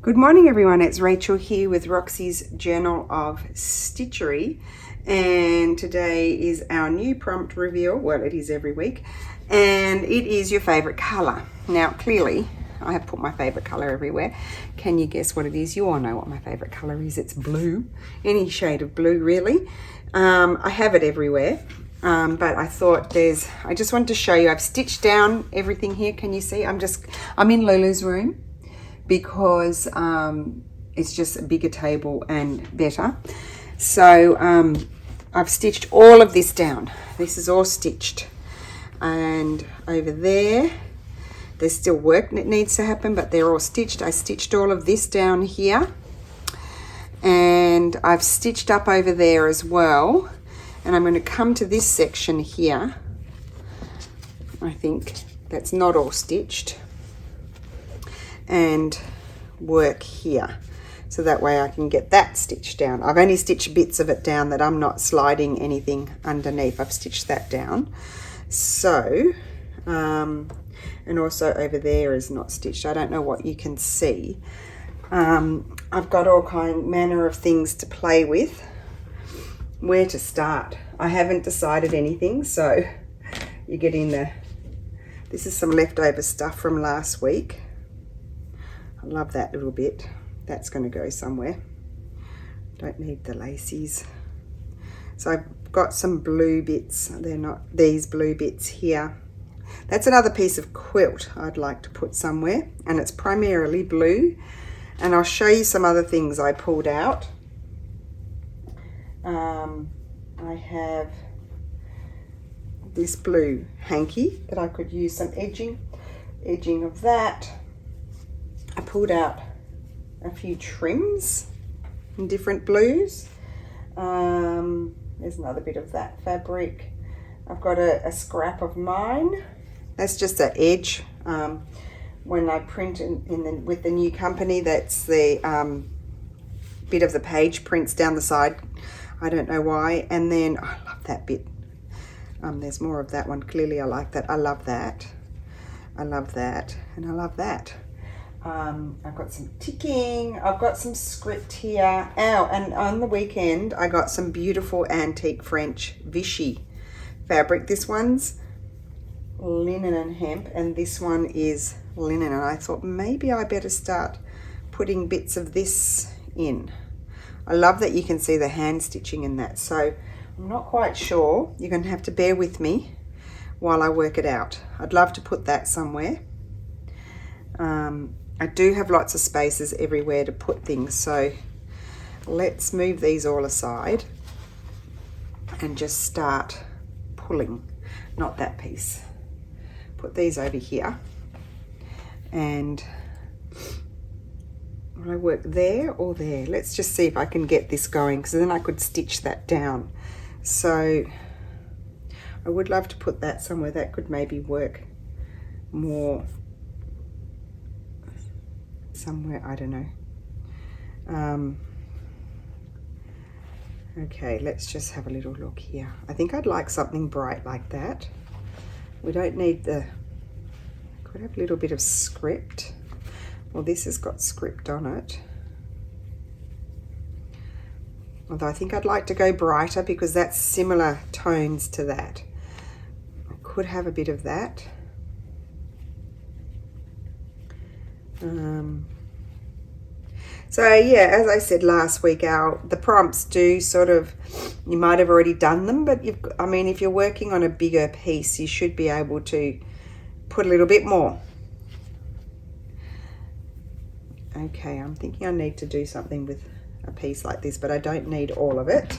Good morning everyone, it's Rachel here with Roxy's Journal of Stitchery, and today is our new prompt reveal. Well, it is every week, and it is your favorite color. Now clearly I have put my favorite color everywhere. Can you guess what it is? You all know what my favorite color is. It's blue, any shade of blue really. I have it everywhere, but I thought I just wanted to show you. I've stitched down everything here. Can you see? I'm in Lulu's room because it's just a bigger table and better. So I've stitched all of this down. This is all stitched, and over there there's still work that needs to happen, but they're all stitched. I stitched all of this down here, and I've stitched up over there as well, and I'm going to come to this section here. I think that's not all stitched, and work here, so that way I can get that stitched down. I've only stitched bits of it down that I'm not sliding anything underneath. I've stitched that down. So and also over there is not stitched. I don't know what you can see. I've got all manner of things to play with. Where to start? I haven't decided anything, so you get in there. This is some leftover stuff from last week. I love that little bit. That's going to go somewhere. Don't need the laces. So I've got some blue bits. They're not these blue bits here. That's another piece of quilt I'd like to put somewhere, and it's primarily blue. And I'll show you some other things I pulled out. I have this blue hanky that I could use some edging of that. I pulled out a few trims in different blues. There's another bit of that fabric. I've got a scrap of mine. That's just an edge. When I print with the new company, that's the bit of the page prints down the side. I don't know why. And then I love that bit. There's more of that one. Clearly I like that. I love that. I love that. And I love that. I've got some ticking. I've got some script here. And on the weekend I got some beautiful antique French Vichy fabric. This one's linen and hemp, and this one is linen, and I thought maybe I better start putting bits of this in. I love that you can see the hand stitching in that, so I'm not quite sure. You're going to have to bear with me while I work it out. I'd love to put that somewhere. I do have lots of spaces everywhere to put things, so let's move these all aside and just start pulling. Not that piece. Put these over here, and will I work there or there? Let's just see if I can get this going, because then I could stitch that down. So I would love to put that somewhere. That could maybe work more somewhere, I don't know. Okay, let's just have a little look here. I think I'd like something bright like that. We don't need could have a little bit of script. Well, this has got script on it. Although I think I'd like to go brighter, because that's similar tones to that. I could have a bit of that. So yeah, as I said last week, the prompts do sort of, you might have already done them, but if you're working on a bigger piece, you should be able to put a little bit more. Okay, I'm thinking I need to do something with a piece like this, but I don't need all of it.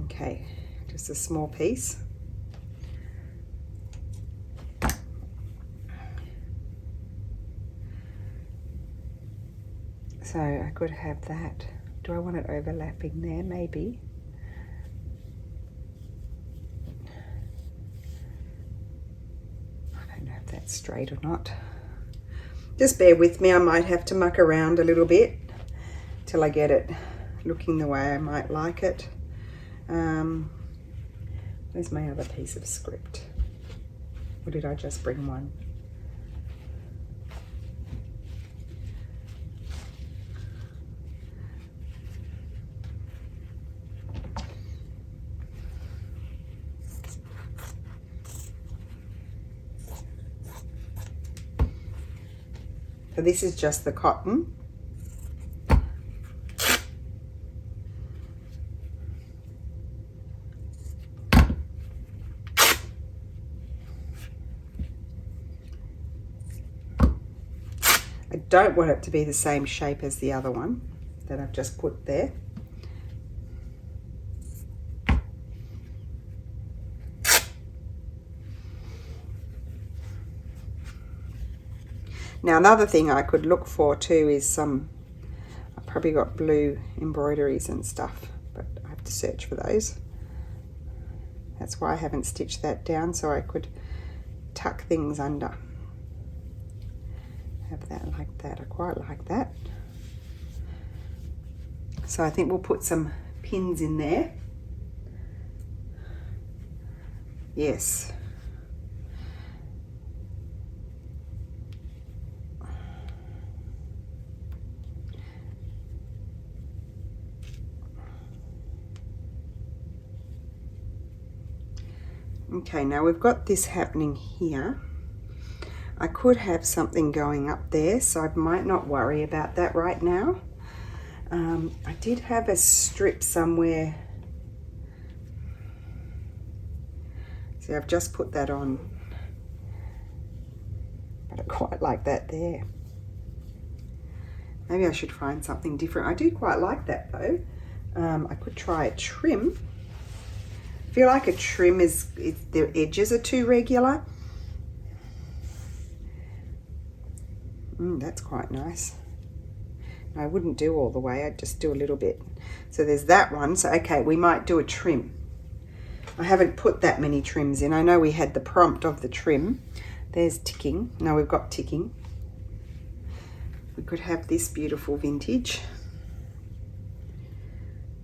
Okay, just a small piece. So I could have that. Do I want it overlapping there? Maybe. I don't know if that's straight or not. Just bear with me. I might have to muck around a little bit till I get it looking the way I might like it. Where's my other piece of script? Or did I just bring one? So this is just the cotton. I don't want it to be the same shape as the other one that I've just put there. Now another thing I could look for too is some, I've probably got blue embroideries and stuff, but I have to search for those. That's why I haven't stitched that down, so I could tuck things under. Have that like that, I quite like that. So I think we'll put some pins in there. Yes. Okay, now we've got this happening here. I could have something going up there, so I might not worry about that right now. I did have a strip somewhere. See, I've just put that on, but I quite like that there. Maybe I should find something different. I do quite like that though. I could try a trim. I feel like a trim is the edges are too regular. That's quite nice. I wouldn't do all the way, I'd just do a little bit. So there's that one. So okay, we might do a trim. I haven't put that many trims in. I know we had the prompt of the trim. There's ticking. No, we've got ticking. We could have this beautiful vintage.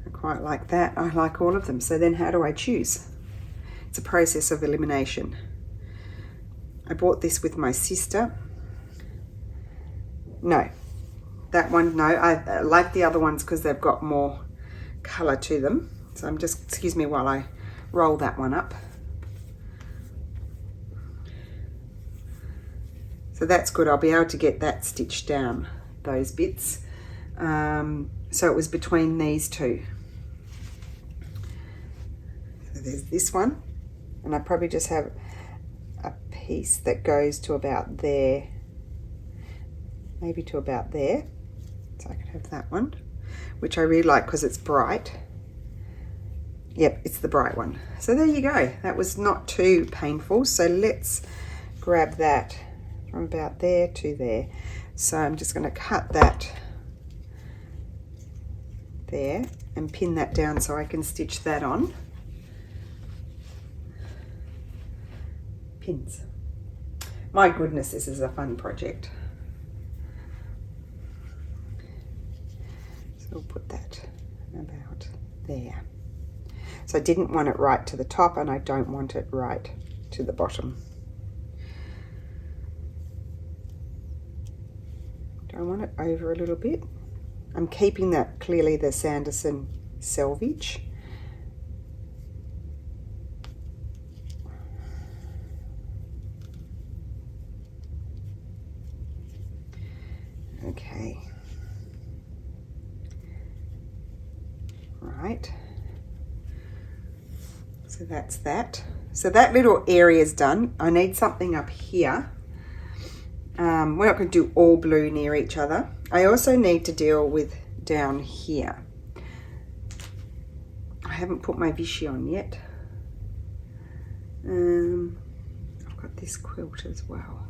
I quite like that. I like all of them. So then how do I choose? It's a process of elimination. I bought this with my sister. No, that one, no. I like the other ones because they've got more colour to them. So I'm just, excuse me while I roll that one up. So that's good. I'll be able to get that stitched down, those bits. So it was between these two. So there's this one. And I probably just have a piece that goes to about there. Maybe to about there. So I could have that one, which I really like because it's bright. Yep, it's the bright one. So there you go. That was not too painful. So let's grab that from about there to there. So I'm just going to cut that there and pin that down so I can stitch that on. Pins. My goodness, this is a fun project. We'll put that about there. So I didn't want it right to the top and I don't want it right to the bottom. Do I want it over a little bit? I'm keeping that clearly the Sanderson selvage. Okay. Right, so that's that. So that little area is done. I need something up here. We're not going to do all blue near each other. I also need to deal with down here. I haven't put my Vichy on yet. I've got this quilt as well.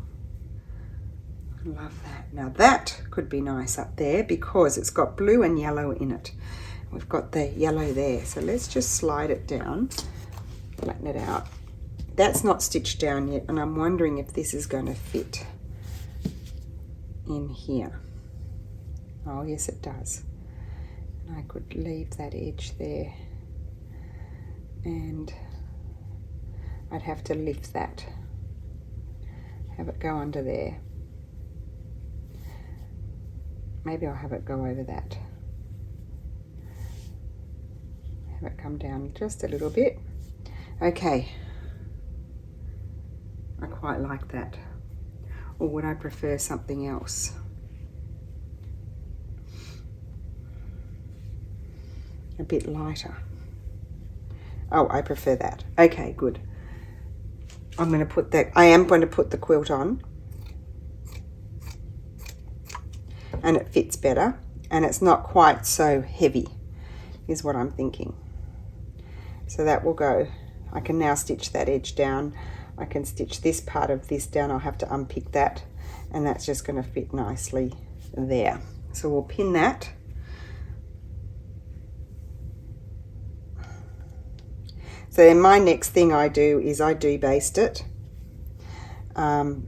I love that. Now that could be nice up there because it's got blue and yellow in it. We've got the yellow there, so let's just slide it down, flatten it out. That's not stitched down yet, and I'm wondering if this is going to fit in here. Oh yes, it does. And I could leave that edge there and I'd have to lift that, have it go under there. Maybe I'll have it go over that. Have it come down just a little bit. Okay, I quite like that. Or would I prefer something else? A bit lighter. Oh, I prefer that. Okay, good. I'm going to put that, I am going to put the quilt on, and it fits better, and it's not quite so heavy, is what I'm thinking. So that will go. I can now stitch that edge down. I can stitch this part of this down. I'll have to unpick that, and that's just going to fit nicely there. So we'll pin that. So then my next thing I do is I do baste it, and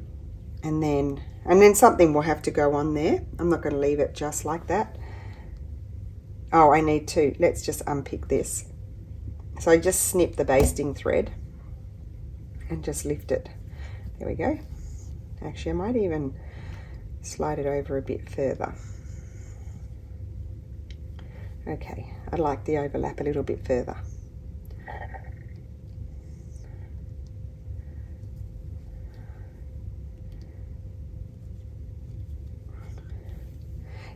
then something will have to go on there. I'm not going to leave it just like that. Oh, I need to. Let's just unpick this. So I just snip the basting thread and just lift it. There we go. Actually, I might even slide it over a bit further. Okay, I'd like the overlap a little bit further.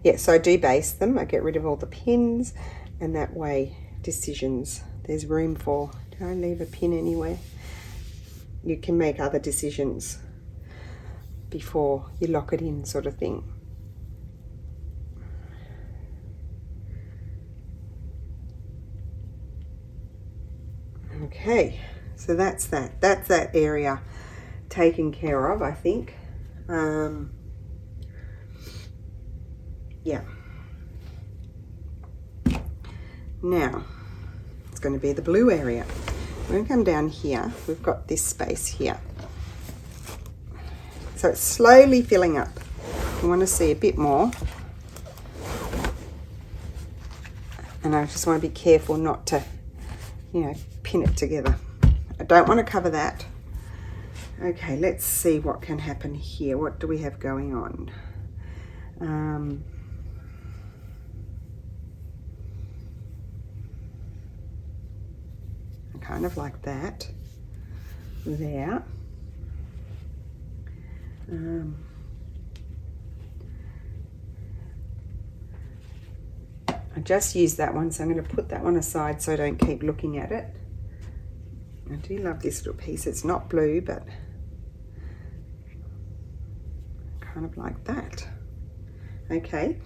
Yeah, so I do baste them. I get rid of all the pins, and that way decisions, there's room for, do I leave a pin anywhere? You can make other decisions before you lock it in, sort of thing. Okay, so that's that area taken care of, I think. Yeah. Now, it's going to be the blue area. We're going to come down here. We've got this space here. So it's slowly filling up. I want to see a bit more. And I just want to be careful not to, you know, pin it together. I don't want to cover that. Okay, let's see what can happen here. What do we have going on? Kind of like that there. I just used that one, so I'm going to put that one aside so I don't keep looking at it. I do love this little piece. It's not blue, but kind of like that. Okay,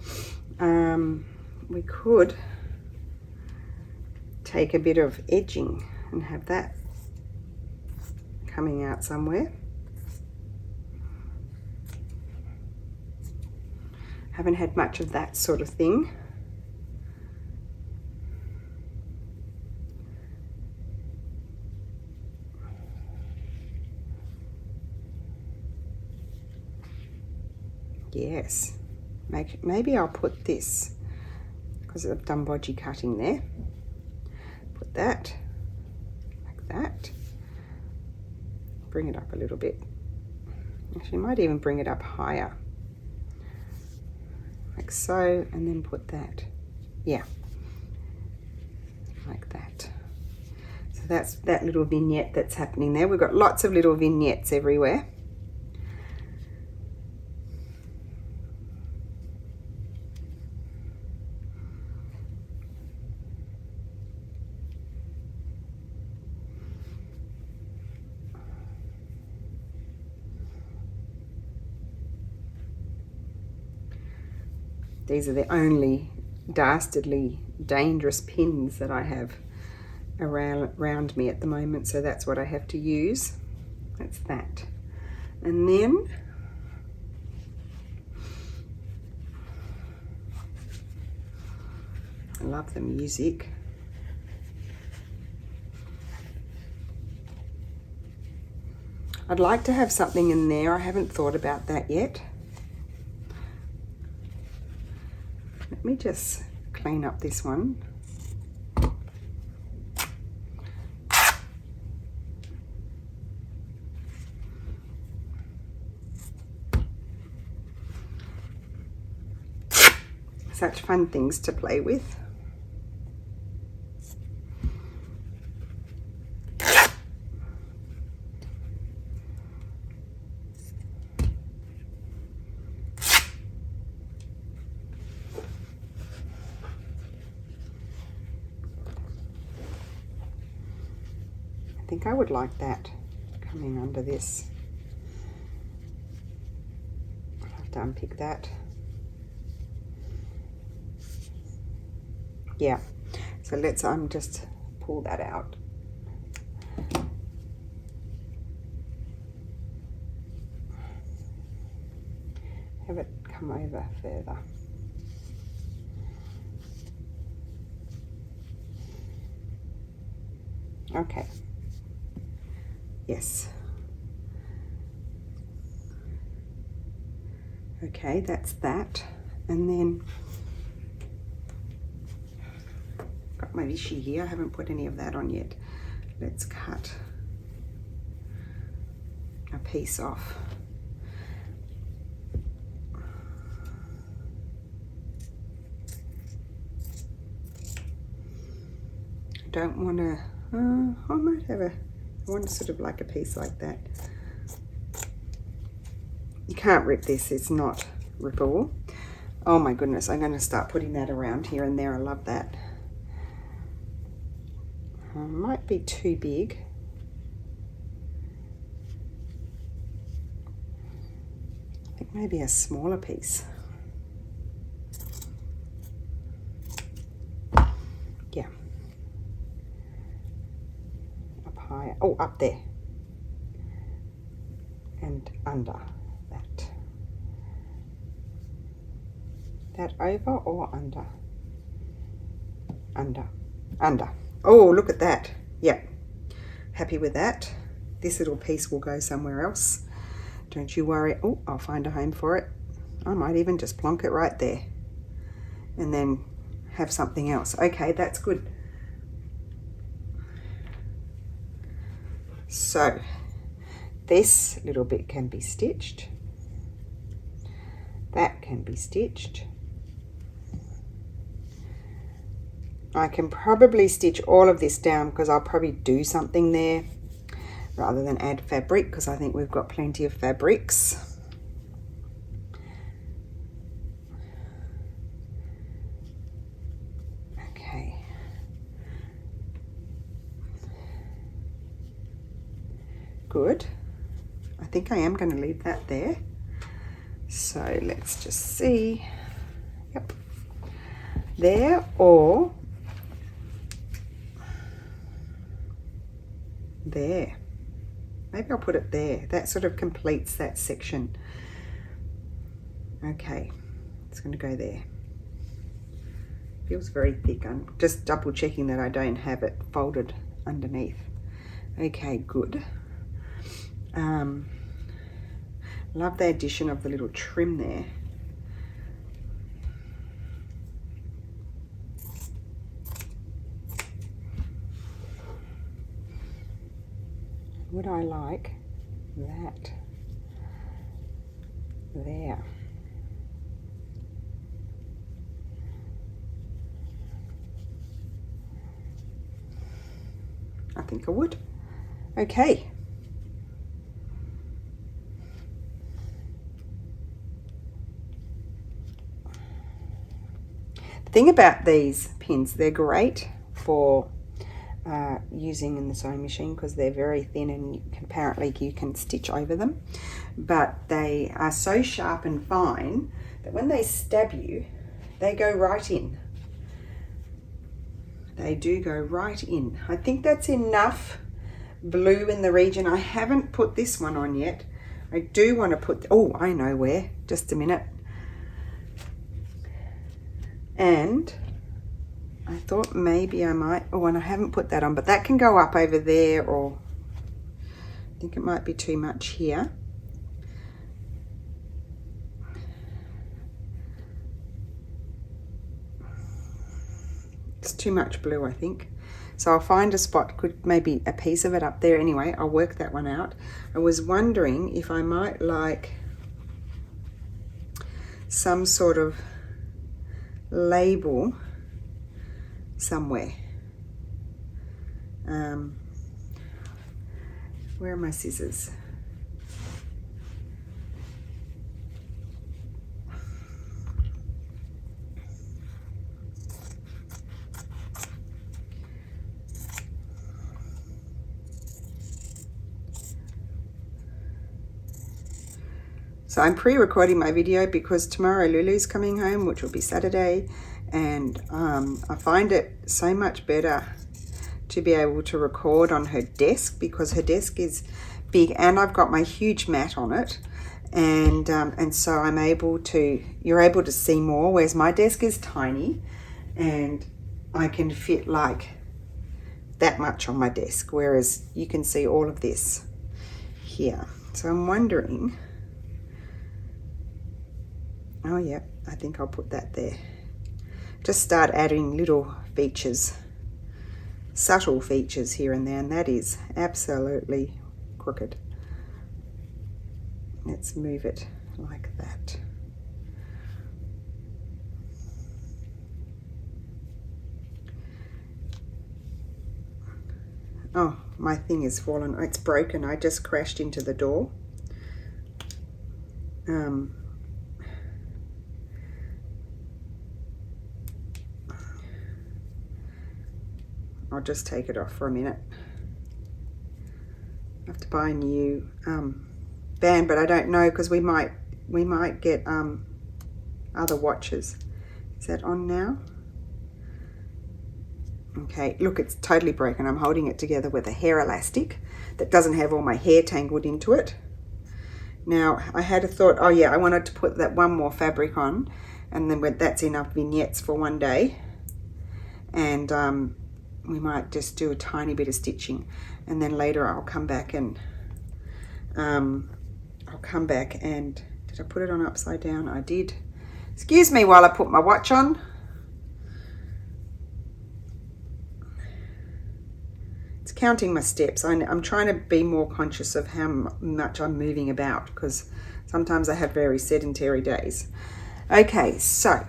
we could take a bit of edging and have that coming out somewhere. Haven't had much of that sort of thing. Yes, maybe I'll put this, because I've done bodgy cutting there. Put that like that. Bring it up a little bit. Actually, might even bring it up higher, like so, and then put that. Yeah, like that. So that's that little vignette that's happening there. We've got lots of little vignettes everywhere. These are the only dastardly dangerous pins that I have around me at the moment, so that's what I have to use. That's that. And then I love the music. I'd like to have something in there. I haven't thought about that yet. Let me just clean up this one. Such fun things to play with. I think I would like that coming under this. I'll have to unpick that. Yeah, so let's just pull that out. Have it come over further. Okay. Yes. Okay, that's that. And then got my vichy here. I haven't put any of that on yet. Let's cut a piece off. I don't want to, I might have I want sort of like a piece like that. You can't rip this, it's not rippable. Oh my goodness, I'm going to start putting that around here and there. I love that. Might be too big. I think maybe a smaller piece. Yeah. Up higher. Oh, up there. And under that. That over or under? Under. Oh, look at that. Yep. Happy with that. This little piece will go somewhere else. Don't you worry. Oh, I'll find a home for it. I might even just plonk it right there. And then have something else. Okay, that's good. So, this little bit can be stitched. That can be stitched. I can probably stitch all of this down because I'll probably do something there rather than add fabric, because I think we've got plenty of fabrics. Okay. Good. I think I am going to leave that there. So let's just see. Yep. There, or there. Maybe I'll put it there. That sort of completes that section. Okay, it's going to go there. Feels very thick. I'm just double checking that I don't have it folded underneath. Okay, good. Love the addition of the little trim there. Would I like that there? I think I would. Okay. The thing about these pins, they're great for using in the sewing machine because they're very thin and apparently you can stitch over them, but they are so sharp and fine that when they stab you, they go right in. They do go right in. I think that's enough blue in the region. I haven't put this one on yet. I do want to put, oh, I know where, just a minute. And I thought maybe I might, oh, and I haven't put that on, but that can go up over there, or I think it might be too much here. It's too much blue, I think. So I'll find a spot, could maybe a piece of it up there. Anyway, I'll work that one out. I was wondering if I might like some sort of label somewhere. Where are my scissors? So I'm pre-recording my video because tomorrow Lulu's coming home, which will be Saturday, and I find it so much better to be able to record on her desk because her desk is big and I've got my huge mat on it, and so I'm able to, you're able to see more, whereas my desk is tiny and I can fit like that much on my desk, whereas you can see all of this here. So I'm wondering, oh yeah, I think I'll put that there. Just start adding little features, subtle features here and there, and that is absolutely crooked. Let's move it like that. Oh, my thing is fallen. It's broken. I just crashed into the door. I'll just take it off for a minute. I have to buy a new band, but I don't know because we might get other watches. Is that on now? Okay, look, it's totally broken. I'm holding it together with a hair elastic that doesn't have all my hair tangled into it. Now, I had a thought, oh yeah, I wanted to put that one more fabric on, and then that's enough vignettes for one day. And we might just do a tiny bit of stitching, and then later I'll come back and did I put it on upside down? I did. Excuse me while I put my watch on. It's counting my steps. I'm trying to be more conscious of how much I'm moving about because sometimes I have very sedentary days. Okay, so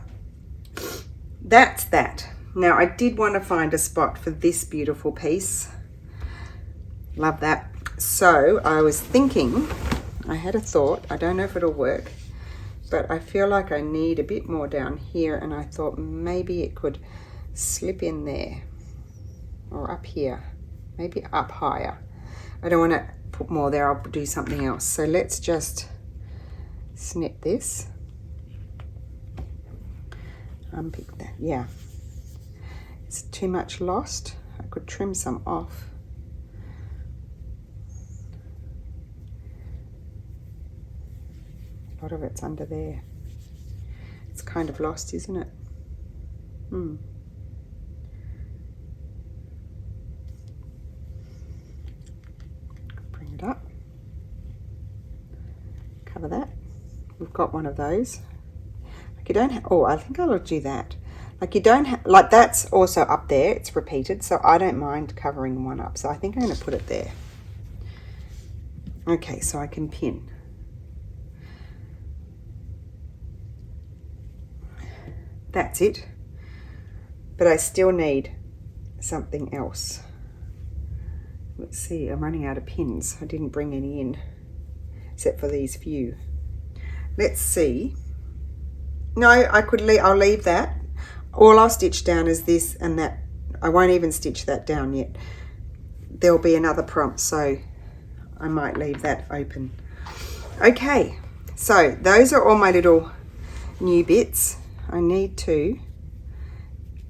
that's that. Now I did want to find a spot for this beautiful piece. Love that. So I was thinking, I had a thought, I don't know if it'll work, but I feel like I need a bit more down here, and I thought maybe it could slip in there or up here, maybe up higher. I don't want to put more there, I'll do something else. So let's just snip this, unpick that, yeah. It's too much lost. I could trim some off. A lot of it's under there. It's kind of lost, isn't it? Bring it up. Cover that. We've got one of those. Like you don't have, oh, I think I'll do that. Like you don't have, like that's also up there, it's repeated, so I don't mind covering one up. So I think I'm going to put it there. Okay, so I can pin. That's it. But I still need something else. Let's see, I'm running out of pins. I didn't bring any in, except for these few. Let's see. No, I'll leave that. All I'll stitch down is this and that. I won't even stitch that down yet. There'll be another prompt, so I might leave that open. Okay, so those are all my little new bits. I need to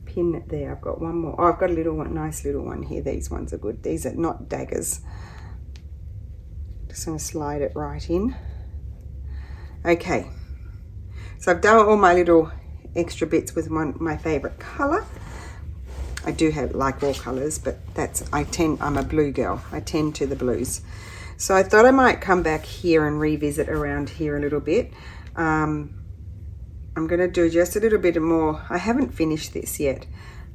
pin it there. I've got one more. Oh, I've got a little one, nice little one here. These ones are good. These are not daggers. Just going to slide it right in. Okay, so I've done all my little extra bits with my favorite color. I do like all colors, but I'm a blue girl. I tend to the blues. So I thought I might come back here and revisit around here a little bit. I'm going to do just a little bit more. I haven't finished this yet.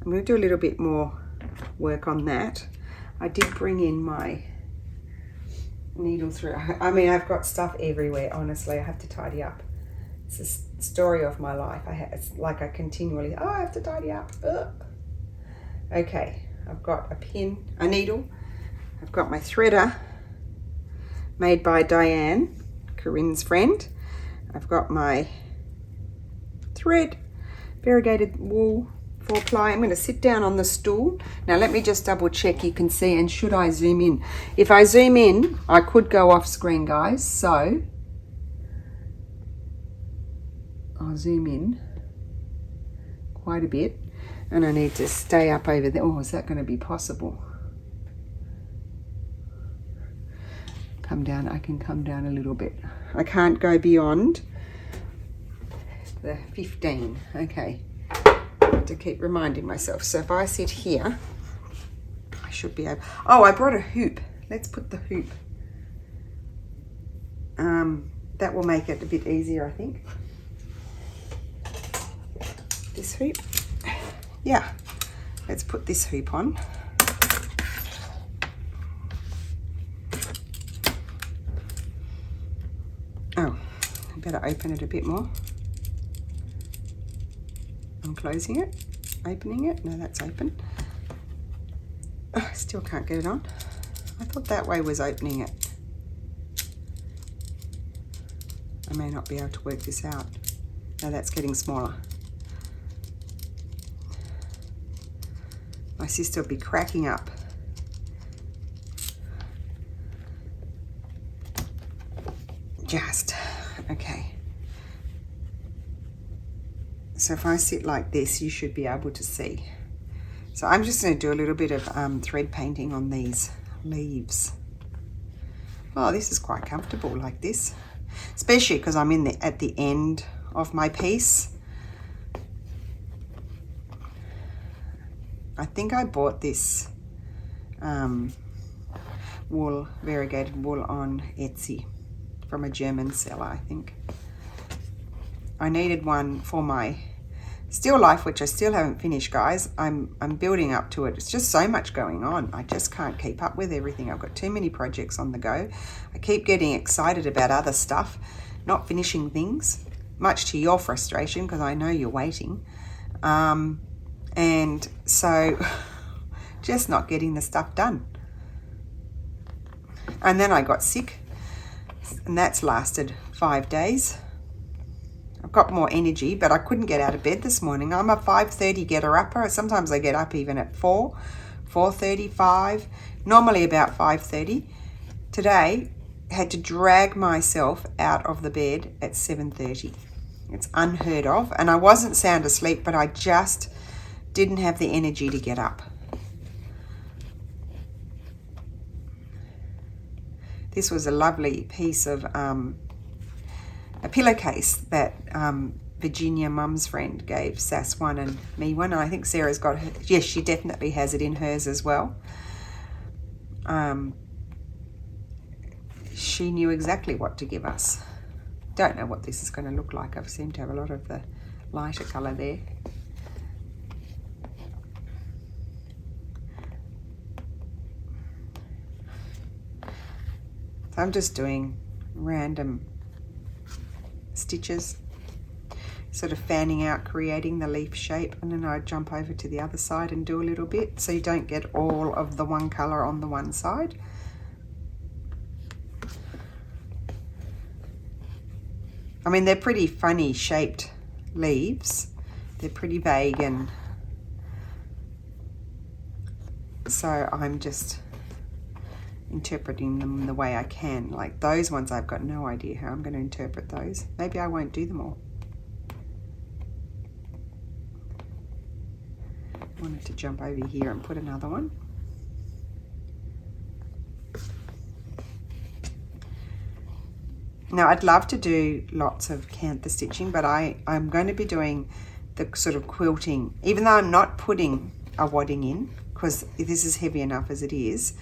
I'm going to do a little bit more work on that. I did bring in my needle through. I mean, I've got stuff everywhere, honestly. I have to tidy up. It's story of my life. It's like I continually, oh, I have to tidy up. Ugh. Okay, I've got a pin, a needle. I've got my threader made by Diane, Corinne's friend. I've got my thread, variegated wool 4-ply. I'm going to sit down on the stool. Now let me just double check you can see, and should I zoom in? If I zoom in, I could go off screen, guys, so I'll zoom in quite a bit, and I need to stay up over there. Oh, is that going to be possible? Come down, I can come down a little bit. I can't go beyond the 15, okay. I have to keep reminding myself. So if I sit here, I should be able, oh, I brought a hoop. Let's put the hoop. That will make it a bit easier, I think. This hoop, yeah, let's put this hoop on. Oh, I better open it a bit more. I'm closing it, opening it. No, that's open. Oh, I still can't get it on. I thought that way was opening it. I may not be able to work this out. No, that's getting smaller. My sister will be cracking up. Just, okay. So if I sit like this, you should be able to see. So I'm just going to do a little bit of thread painting on these leaves. Oh, this is quite comfortable like this, especially because I'm at the end of my piece. I think I bought this wool, variegated wool on Etsy from a German seller, I think. I needed one for my still life, which I still haven't finished, guys. I'm building up to it. It's just so much going on. I just can't keep up with everything. I've got too many projects on the go. I keep getting excited about other stuff, not finishing things, much to your frustration, because I know you're waiting. And so just not getting the stuff done. And then I got sick, and that's lasted 5 days. I've got more energy, but I couldn't get out of bed this morning. I'm a 5:30 getter-upper. Sometimes I get up even at 4, 4:35, normally about 5:30. Today, I had to drag myself out of the bed at 7:30. It's unheard of, and I wasn't sound asleep, but I just didn't have the energy to get up. This was a lovely piece of a pillowcase that Virginia, Mum's friend, gave Sass one and me one. And I think Sarah's got her. Yes, she definitely has it in hers as well. She knew exactly what to give us. Don't know what this is going to look like. I seem to have a lot of the lighter colour there. So I'm just doing random stitches, sort of fanning out, creating the leaf shape, and then I jump over to the other side and do a little bit, so you don't get all of the one colour on the one side. I mean, they're pretty funny shaped leaves. They're pretty vague, and so I'm just interpreting them the way I can. Like those ones, I've got no idea how I'm going to interpret those. Maybe I won't do them all. I wanted to jump over here and put another one. Now I'd love to do lots of cantha stitching, but I'm going to be doing the sort of quilting, even though I'm not putting a wadding in, because this is heavy enough as it is.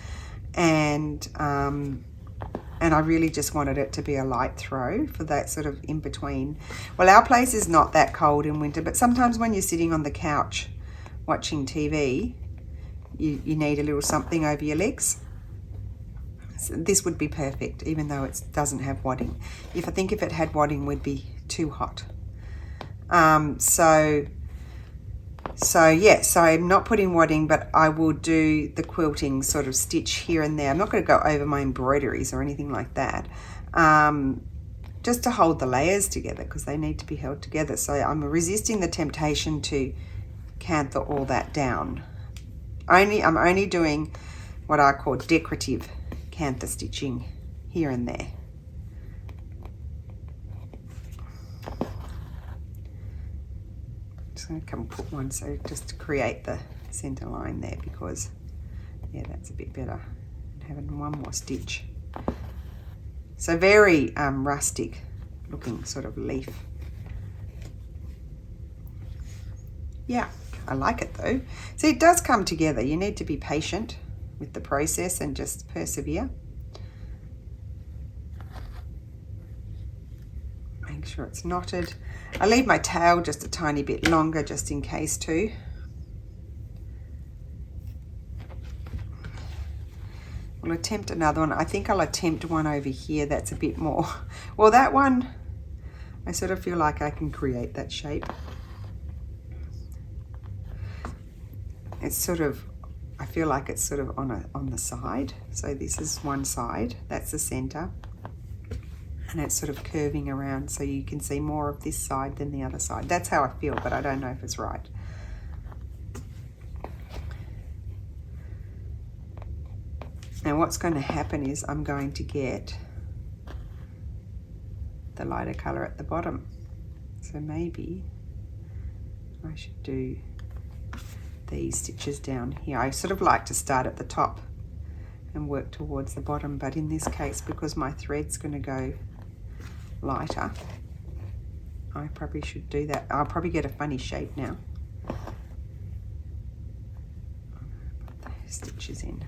And I really just wanted it to be a light throw for that sort of in between. Well, our place is not that cold in winter, but sometimes when you're sitting on the couch watching TV, you need a little something over your legs. So this would be perfect, even though it doesn't have wadding. I think if it had wadding, we'd be too hot. So I'm not putting wadding, but I will do the quilting sort of stitch here and there. I'm not going to go over my embroideries or anything like that, just to hold the layers together, because they need to be held together. So I'm resisting the temptation to cantha all that down. I'm only doing what I call decorative cantha stitching here and there. Just going to come put one, so just to create the center line there, because yeah, that's a bit better than having one more stitch. So very rustic looking sort of leaf. Yeah, I like it though. So it does come together. You need to be patient with the process and just persevere. Make sure it's knotted. I leave my tail just a tiny bit longer just in case too. We'll attempt another one. I think I'll attempt one over here that's a bit more. Well, that one, I sort of feel like I can create that shape. It's sort of, I feel like it's sort of on the side. So this is one side, that's the center. And it's sort of curving around, so you can see more of this side than the other side. That's how I feel, but I don't know if it's right. Now what's going to happen is I'm going to get the lighter color at the bottom. So maybe I should do these stitches down here. I sort of like to start at the top and work towards the bottom, but in this case, because my thread's going to go lighter, I probably should do that. I'll probably get a funny shape now. Put the stitches in.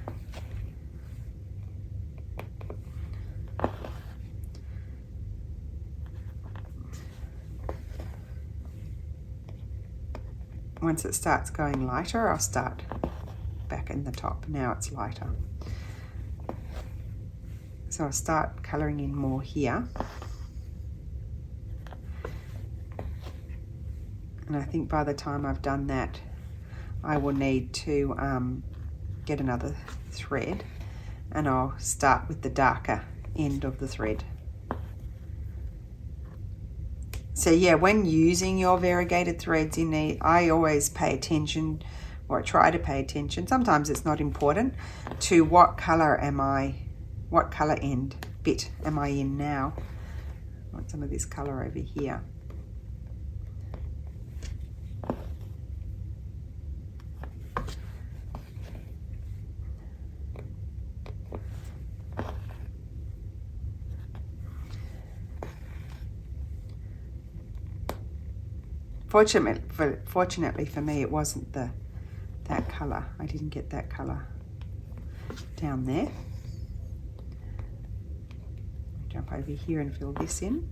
Once it starts going lighter, I'll start back in the top. Now it's lighter. So I'll start colouring in more here. And I think by the time I've done that, I will need to get another thread, and I'll start with the darker end of the thread. So yeah, when using your variegated threads, I always pay attention, or I try to pay attention, sometimes it's not important, to what colour end bit am I in now. I want some of this colour over here. Fortunately for me, it wasn't that colour. I didn't get that colour down there. Jump over here and fill this in.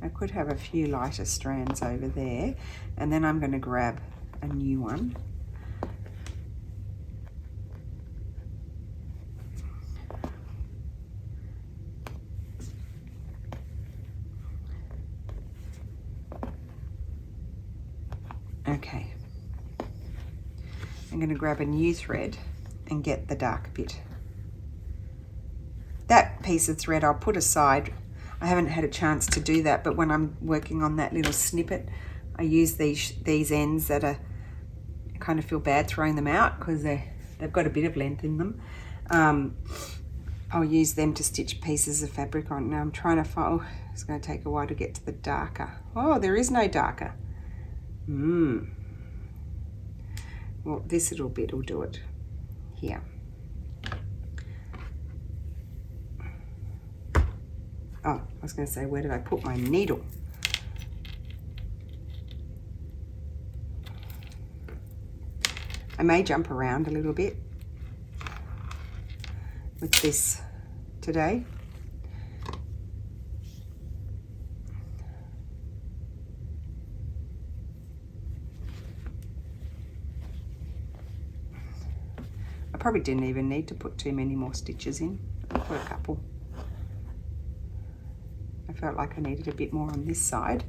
I could have a few lighter strands over there, and then I'm going to grab a new one. Okay. I'm going to grab a new thread and get the dark bit. That piece of thread I'll put aside. I haven't had a chance to do that, but when I'm working on that little snippet, I use these ends that are, I kind of feel bad throwing them out because they've got a bit of length in them. I'll use them to stitch pieces of fabric on. Now I'm trying to find, oh, it's going to take a while to get to the darker. Oh, there is no darker. Well, this little bit will do it here. Oh, I was going to say, where did I put my needle? I may jump around a little bit with this today. I probably didn't even need to put too many more stitches in. I'll put a couple. I felt like I needed a bit more on this side.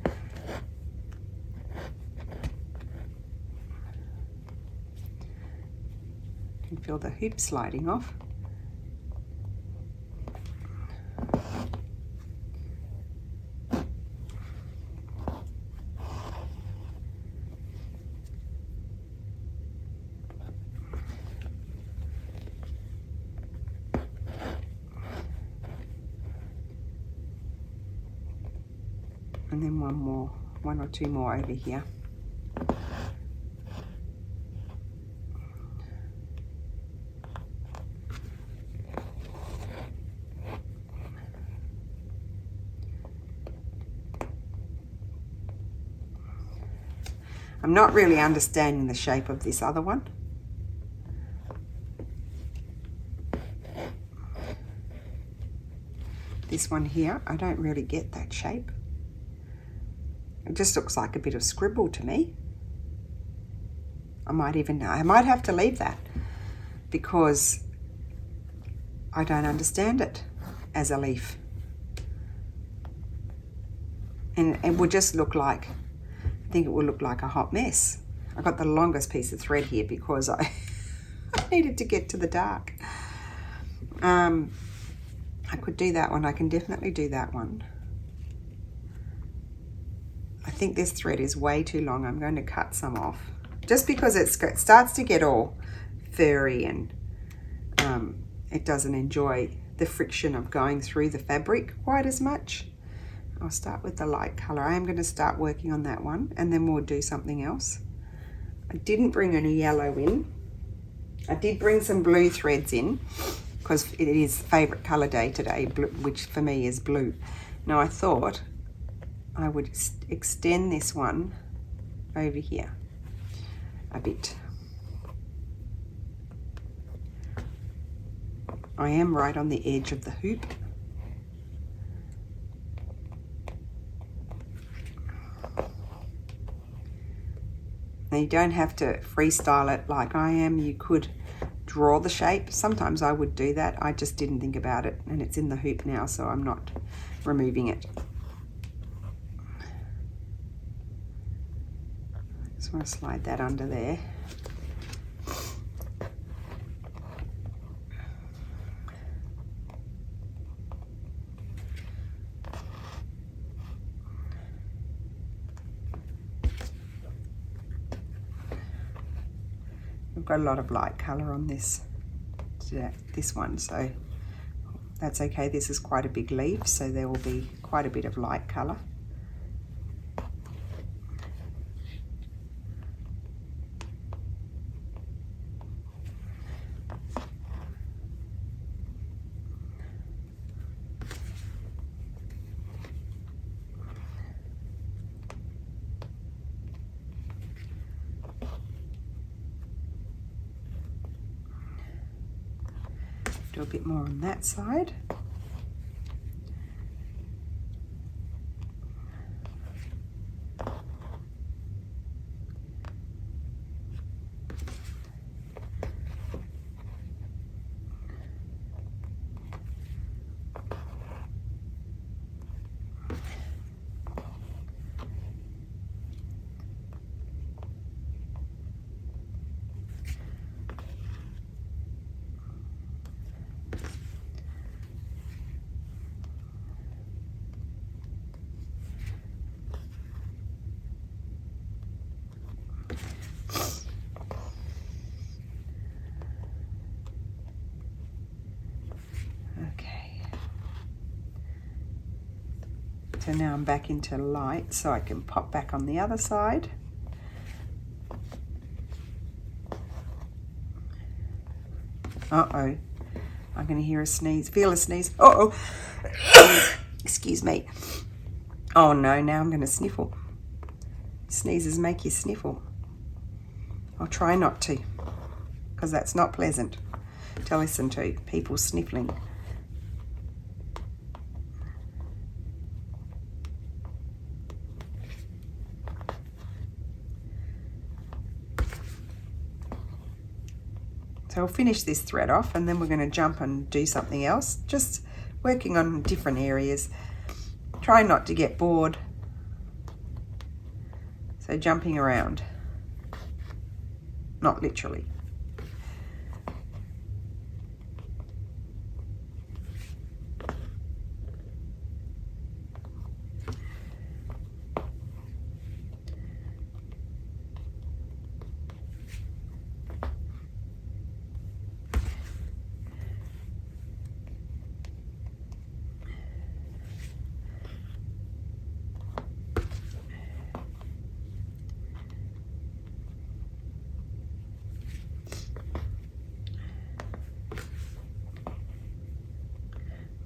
You can feel the hoop sliding off. And then one or two more over here. I'm not really understanding the shape of this other one. This one here, I don't really get that shape. It just looks like a bit of scribble to me. I might have to leave that because I don't understand it as a leaf. And it would just look like, I think it would look like a hot mess. I got the longest piece of thread here because I needed to get to the dark. I could do that one. I can definitely do that one. I think this thread is way too long. I'm going to cut some off just because it starts to get all furry and it doesn't enjoy the friction of going through the fabric quite as much. I'll start with the light color. I am going to start working on that one and then we'll do something else. I didn't bring any yellow in. I did bring some blue threads in because it is favorite color day today, blue, which for me is blue. Now I thought I would extend this one over here a bit. I am right on the edge of the hoop. Now you don't have to freestyle it like I am. You could draw the shape. Sometimes I would do that. I just didn't think about it and it's in the hoop now, so I'm not removing it. Just want to slide that under there. I've got a lot of light color on this one, so that's okay. This is quite a big leaf, so there will be quite a bit of light color. Do a bit more on that side. So now I'm back into light, so I can pop back on the other side. Uh-oh. I'm going to hear a sneeze. Feel a sneeze. Uh-oh. Excuse me. Oh no, now I'm going to sniffle. Sneezes make you sniffle. I'll try not to. because that's not pleasant to listen to, people sniffling. So we'll finish this thread off and then we're going to jump and do something else, just working on different areas. Try not to get bored. So jumping around, not literally.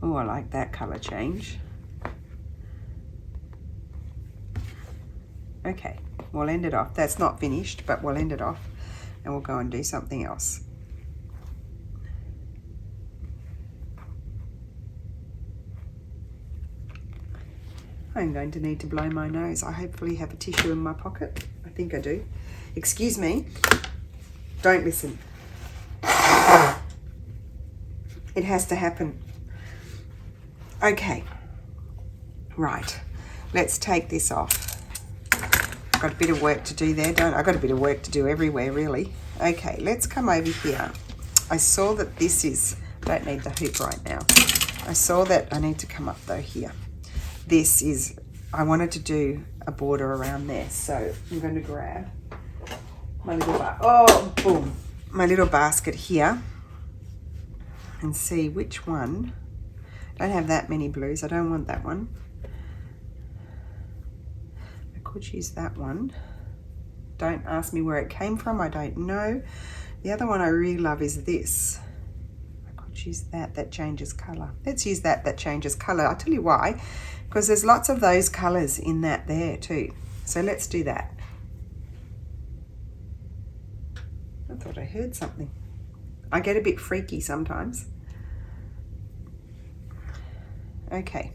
Oh, I like that color change. Okay, we'll end it off. That's not finished, but we'll end it off and we'll go and do something else. I'm going to need to blow my nose. I hopefully have a tissue in my pocket. I think I do. Excuse me. Don't listen. It has to happen. Okay, right, let's take this off. I've got a bit of work to do there, don't I? I've got a bit of work to do everywhere, really. Okay, let's come over here. I saw that this is, I don't need the hoop right now. I saw that I need to come up though here. This is, I wanted to do a border around there, so I'm going to grab my little, boom, my little basket here and see which one. Don't have that many blues. I don't want that one. I could use that one. Don't ask me where it came from. I don't know. The other one I really love is this. I could use that. That changes color. Let's use that. That changes color. I'll tell you why. Because there's lots of those colors in that there too. So let's do that. I thought I heard something. I get a bit freaky sometimes. Okay,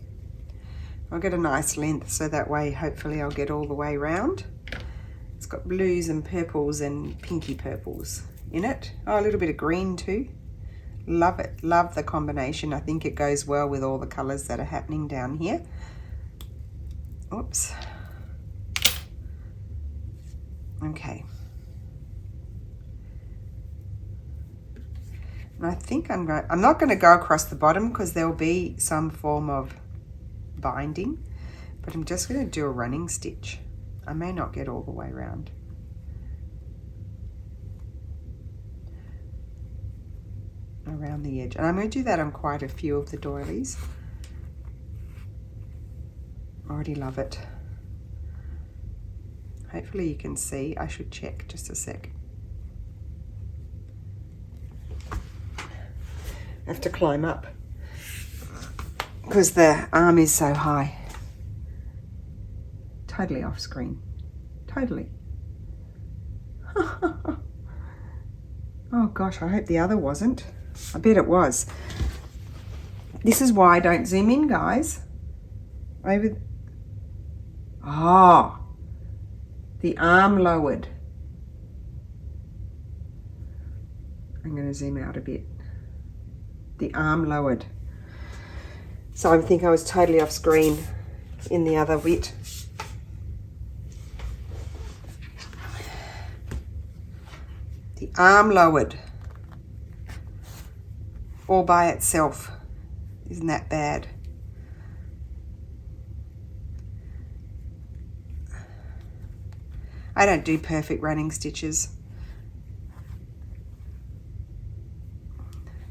I'll get a nice length so that way hopefully I'll get all the way round. It's got blues and purples and pinky purples in it. Oh, a little bit of green too. Love it, love the combination. I think it goes well with all the colors that are happening down here. Oops. Okay. And I think I'm not going to go across the bottom because there'll be some form of binding, but I'm just going to do a running stitch. I may not get all the way around. Around the edge. And I'm going to do that on quite a few of the doilies. Already love it. Hopefully you can see. I should check just a sec. I have to climb up because the arm is so high. Totally off screen. Totally. Oh gosh, I hope the other wasn't. I bet it was. This is why I don't zoom in, guys. Over. Oh, the arm lowered. I'm going to zoom out a bit. The arm lowered. So I think I was totally off screen in the other bit. The arm lowered all by itself. Isn't that bad? I don't do perfect running stitches.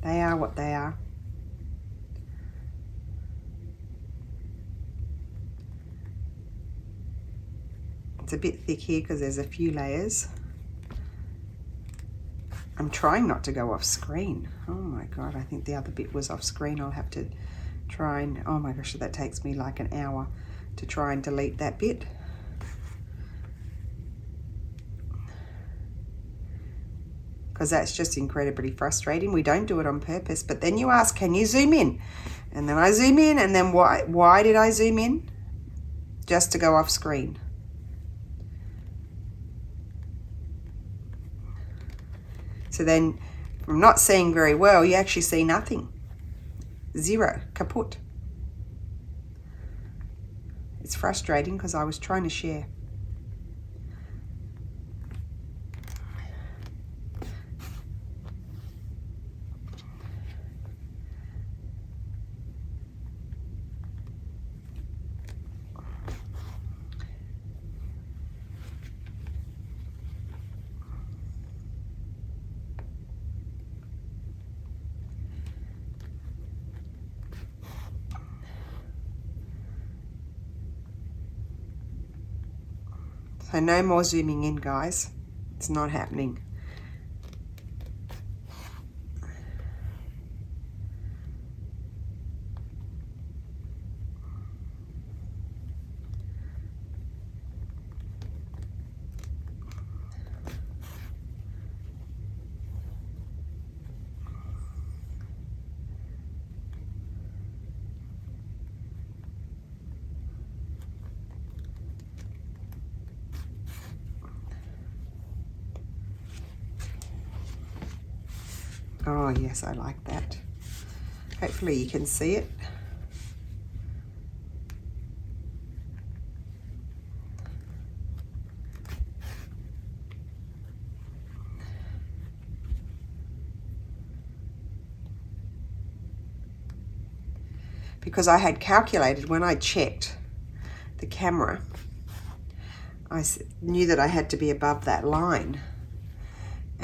They are what they are. It's a bit thick here because there's a few layers. I'm trying not to go off screen. Oh my God, I think the other bit was off screen. I'll have to try and, oh my gosh, that takes me like an hour to try and delete that bit. because that's just incredibly frustrating. We don't do it on purpose, but then you ask, can you zoom in? And then I zoom in, and then why did I zoom in? Just to go off screen. So then from not seeing very well, you actually see nothing. Zero, kaput. It's frustrating because I was trying to share. So no more zooming in, guys. It's not happening. Oh yes, I like that. Hopefully you can see it. Because I had calculated when I checked the camera, I knew that I had to be above that line.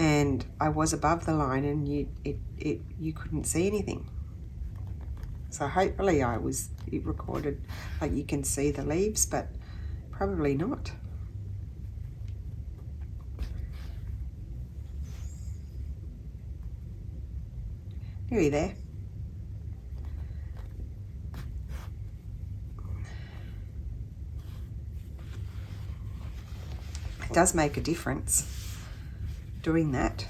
And I was above the line, and you couldn't see anything. So hopefully it recorded, like you can see the leaves, but probably not. Nearly there. It does make a difference doing that.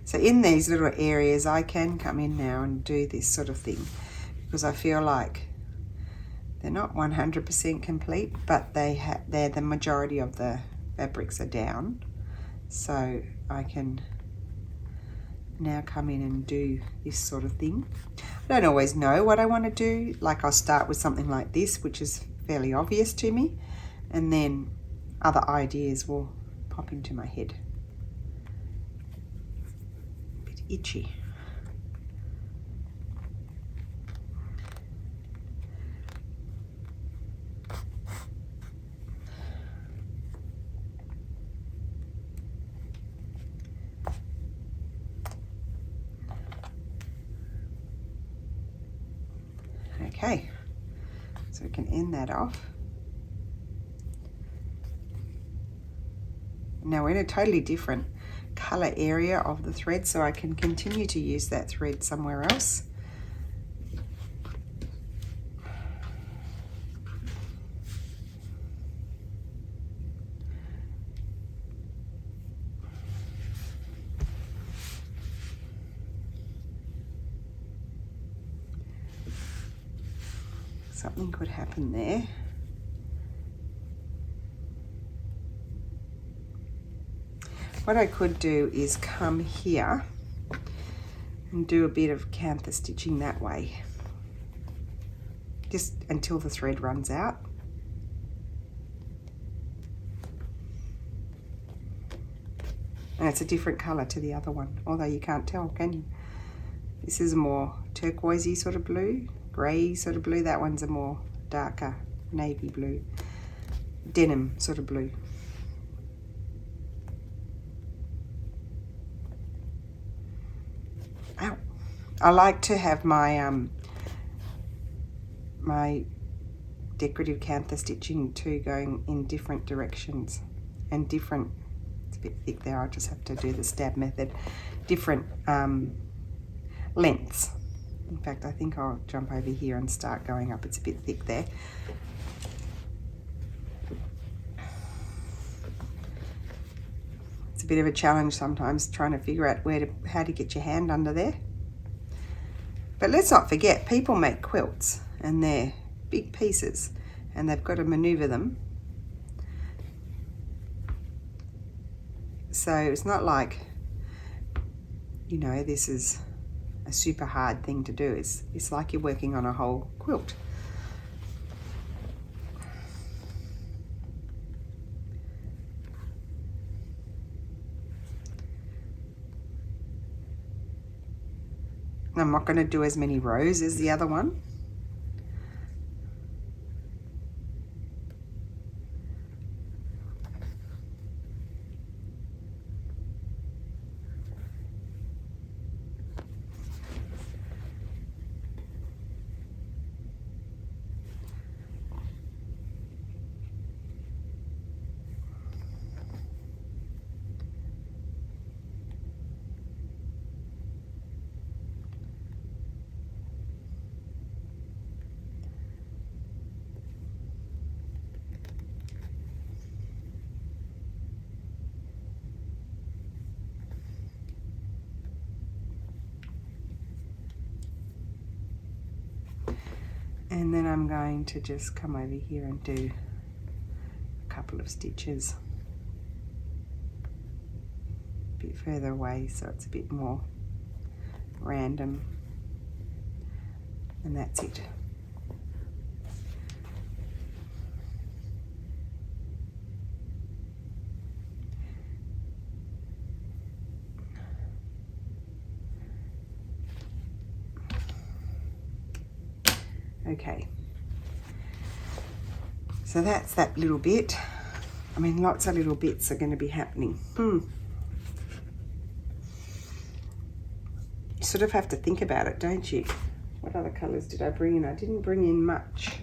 So in these little areas, I can come in now and do this sort of thing, because I feel like they're not 100% complete, but they're the majority of the fabrics are down. So I can now come in and do this sort of thing. I don't always know what I want to do. Like I'll start with something like this, which is fairly obvious to me, and then other ideas will pop into my head. Itchy. Okay, so we can end that off. Now we're in a totally different color area of the thread, so I can continue to use that thread somewhere else. Something could happen there. What I could do is come here and do a bit of cantha stitching that way, just until the thread runs out. And it's a different color to the other one, although you can't tell, can you? This is a more turquoisey sort of blue, grey sort of blue. That one's a more darker navy blue, denim sort of blue. I like to have my my decorative cantha stitching too going in different directions and different, it's a bit thick there, I'll just have to do the stab method, different lengths. In fact, I think I'll jump over here and start going up. It's a bit thick there. It's a bit of a challenge sometimes trying to figure out how to get your hand under there. But let's not forget, people make quilts and they're big pieces and they've got to maneuver them. So it's not like, you know, this is a super hard thing to do. It's like you're working on a whole quilt. I'm not going to do as many rows as the other one. And then I'm going to just come over here and do a couple of stitches a bit further away so it's a bit more random, and that's it. Okay, so that's that little bit. I mean, lots of little bits are going to be happening. You sort of have to think about it, don't you? What other colours did I bring in? I didn't bring in much.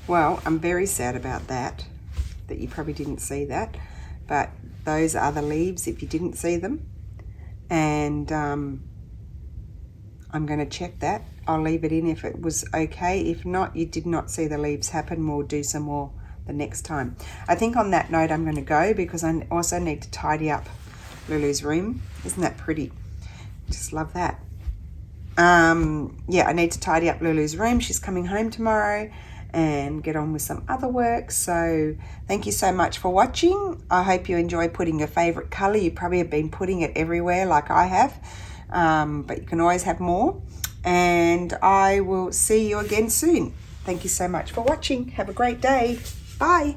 Well, I'm very sad about that you probably didn't see that, but those are the leaves if you didn't see them, and I'm going to check that. I'll leave it in if it was okay. If not, you did not see the leaves happen, we'll do some more the next time. I think on that note I'm going to go because I also need to tidy up Lulu's room. Isn't that pretty? Just love that. Yeah, I need to tidy up Lulu's room. She's coming home tomorrow, and get on with some other work. So thank you so much for watching. I hope you enjoy putting your favorite color. You probably have been putting it everywhere like I have, but you can always have more, and I will see you again soon. Thank you so much for watching. Have a great day. Bye.